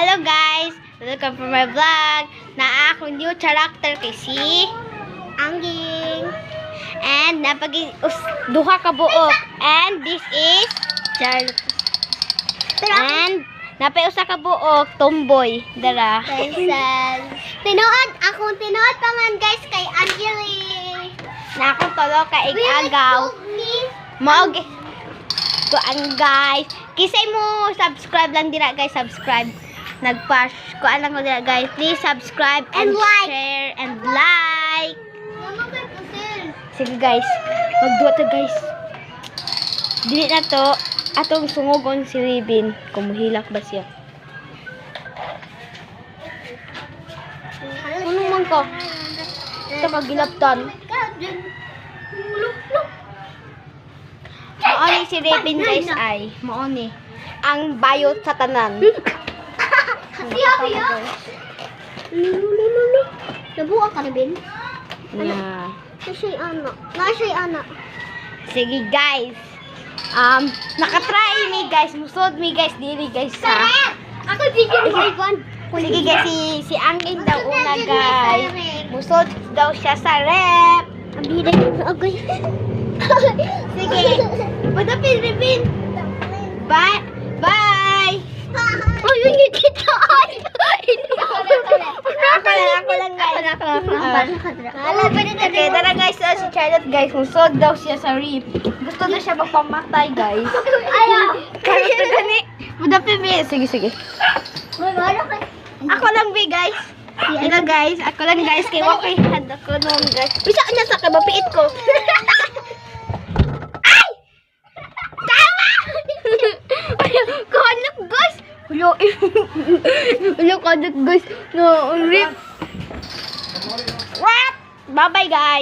Hello guys! Welcome to my vlog. Na akong new character kay si Angging. And duha ka buok. And this is Charlotte. And napay-usa ka buok, tomboy. Dara. Tinuod pa man guys kay Angeli. Na akong tolo ka igagaw. Maog. Kuan guys. Kisay mo subscribe lang dira guys, subscribe. Nagpash kuan lang ko dira guys. Please subscribe and like. share and like. Sige guys, magduwa to guys. Dili na to atong sungugon si Ribin. Kumuhilak ba siya? Ano man ko? Ito magilaptan. Maoni si Ribin guys ay. Maoni. Ang bayot sa tanan. Nabuka ka na, Ben? Na. Nasa'y anak. Sige guys. Nakatry mi guys. Musod mi guys. Dili guys sa. Ako bigyan mo Ivan. Sige guys. Si Angin daw una guys. Musod daw siya sa rep. Ang bilang yung agay. Sige. Padapin Ribin. Bye. Bye. Oh, yun yung kita. Ako lang guys. Okay, tara guys. Si Charlotte guys. Musod daw siya sa rep. Gusto na siya magpamatay guys. Ayaw. Karot na gani. Padapin mi. Sige. Ako lang bi guys. Hello guys. Ako lang guys. Kaya okay. Had ako noon guys. Bisa ka na sa kabapiit ko. Ay! Tama! Kahanap guys. Hello kahanap guys. No, rip. What? Bye bye guys.